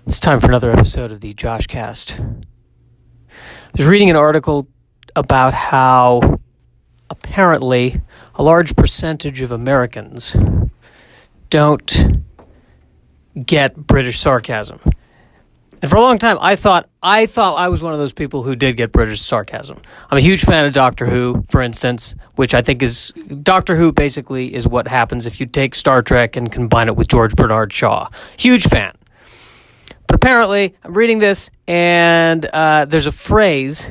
It's time for another episode of the JoshCast. I was reading an article about how apparently a large percentage of Americans don't get British sarcasm. And for a long time, I thought I was one of those people who did get British sarcasm. I'm a huge fan of Doctor Who, for instance, which I think is... Doctor Who basically is what happens if you take Star Trek and combine it with George Bernard Shaw. Huge fan. But apparently, I'm reading this, and there's a phrase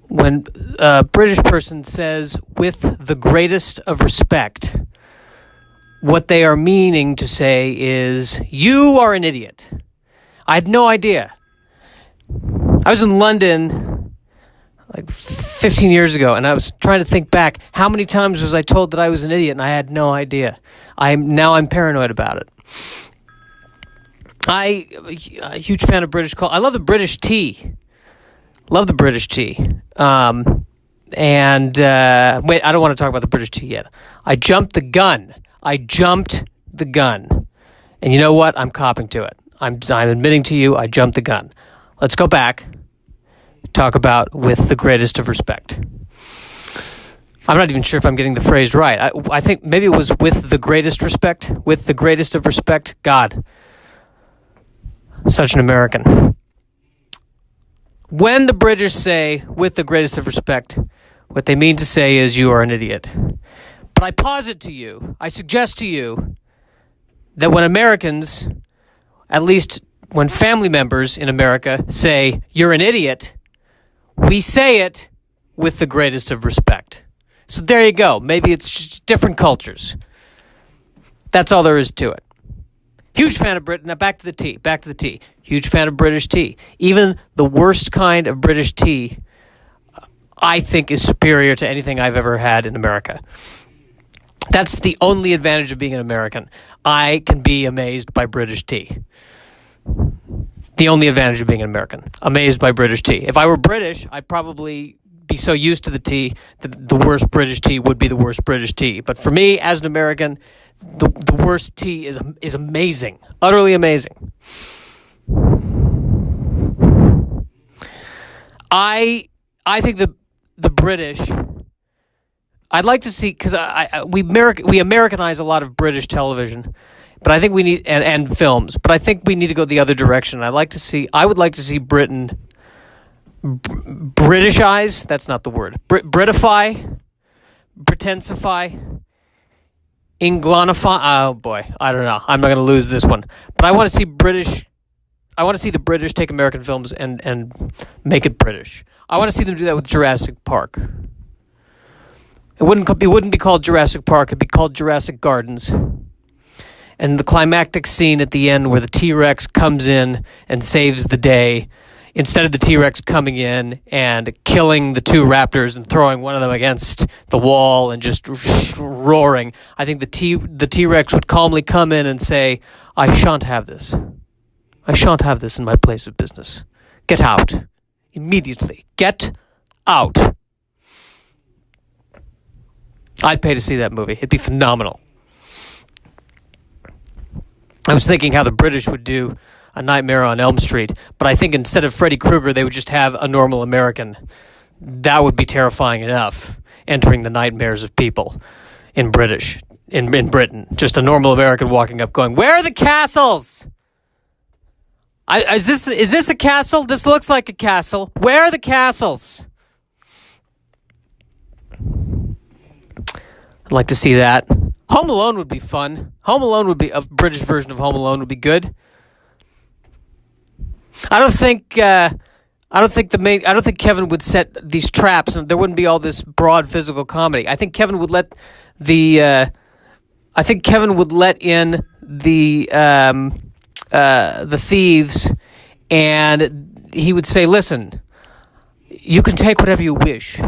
when a British person says, with the greatest of respect, what they are meaning to say is, you are an idiot. I had no idea. I was in London like 15 years ago, and I was trying to think back, how many times was I told that I was an idiot, and I had no idea. I'm paranoid about it. I'm a huge fan of British culture. I love the British tea. Wait, I don't want to talk about the British tea yet. I jumped the gun. And you know what? I'm copping to it. I'm admitting to you, I jumped the gun. Let's go back. Talk about with the greatest of respect. I'm not even sure if I'm getting the phrase right. I think maybe it was with the greatest respect. With the greatest of respect. God. Such an American. When the British say, with the greatest of respect, what they mean to say is, you are an idiot. But I posit to you, I suggest to you, that when Americans, at least when family members in America say, you're an idiot, we say it with the greatest of respect. So there you go. Maybe it's just different cultures. That's all there is to it. Huge fan of Britain. Now back to the tea. Huge fan of British tea. Even the worst kind of British tea, I think, is superior to anything I've ever had in America. That's the only advantage of being an American. I can be amazed by British tea. The only advantage of being an American. Amazed by British tea. If I were British, I'd probably be so used to the tea that the worst British tea would be the worst British tea. But for me, as an American, the worst tea is amazing. Utterly amazing. I think the British... I'd like to see, because we Americanize a lot of British television, but I think we need and films. But I think we need to go the other direction. I would like to see Britain Britishize. That's not the word. Britify, Britensify, Englanify. Oh boy, I don't know. I'm not going to lose this one. But I want to see British. I want to see the British take American films and make it British. I want to see them do that with Jurassic Park. It wouldn't be called Jurassic Park. It'd be called Jurassic Gardens. And the climactic scene at the end where the T-Rex comes in and saves the day, instead of the T-Rex coming in and killing the two raptors and throwing one of them against the wall and just roaring, I think the T-Rex would calmly come in and say, I shan't have this. I shan't have this in my place of business. Get out. Immediately. Get out. I'd pay to see that movie. It'd be phenomenal. I was thinking how the British would do A Nightmare on Elm Street, but I think instead of Freddy Krueger, they would just have a normal American. That would be terrifying enough, entering the nightmares of people in Britain. Just a normal American walking up going, where are the castles? Is this a castle? This looks like a castle. Where are the castles? I'd like to see that. Home Alone would be fun. A British version of Home Alone would be good. I don't think Kevin would set these traps, and there wouldn't be all this broad physical comedy. I think Kevin would let in the thieves, and he would say, "Listen, you can take whatever you wish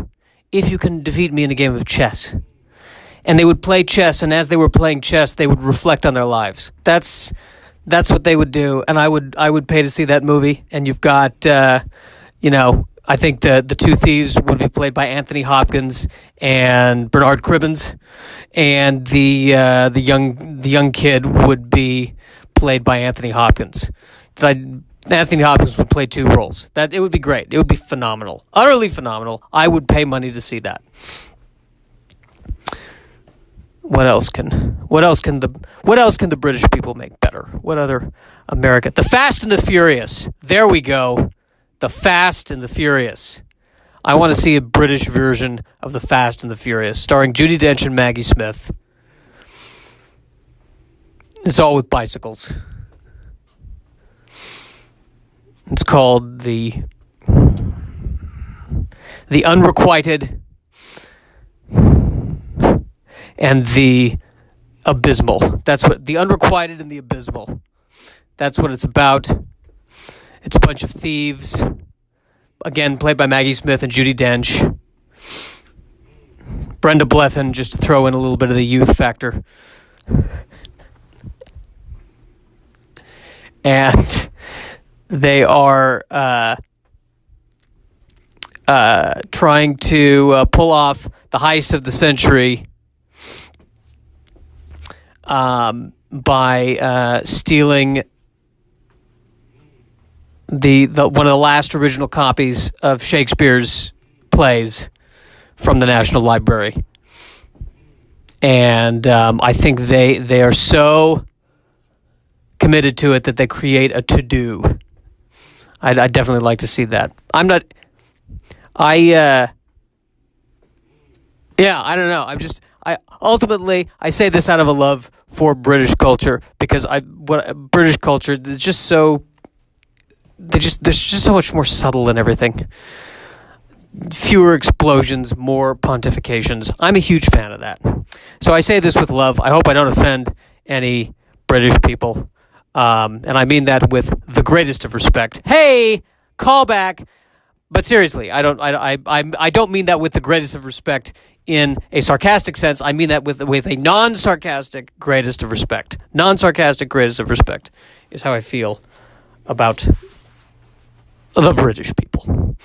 if you can defeat me in a game of chess." And they would play chess, and as they were playing chess, they would reflect on their lives. That's what they would do, and I would pay to see that movie. And you've got, I think the two thieves would be played by Anthony Hopkins and Bernard Cribbins, and the young kid would be played by Anthony Hopkins. Anthony Hopkins would play 2 roles. That it would be great. It would be phenomenal, utterly phenomenal. I would pay money to see that. What else can the British people make better? What other America? The Fast and the Furious. There we go. The Fast and the Furious. I want to see a British version of The Fast and the Furious, starring Judi Dench and Maggie Smith. It's all with bicycles. It's called the Unrequited and the Abysmal. That's what the Unrequited and the Abysmal. That's what it's about. It's a bunch of thieves, again played by Maggie Smith and Judi Dench. Brenda Blethyn, just to throw in a little bit of the youth factor. And they are trying to pull off the heist of the century by stealing the one of the last original copies of Shakespeare's plays from the National Library. And I think they are so committed to it that they create a to-do. I'd definitely like to see that. I don't know. Ultimately, I say this out of a love for British culture, because British culture is just so, they're just so much more subtle in everything. Fewer explosions, more pontifications. I'm a huge fan of that. So I say this with love. I hope I don't offend any British people. And I mean that with the greatest of respect. Hey, callback. But seriously, I don't mean that with the greatest of respect in a sarcastic sense. I mean that with a non-sarcastic greatest of respect. Non-sarcastic greatest of respect is how I feel about the British people.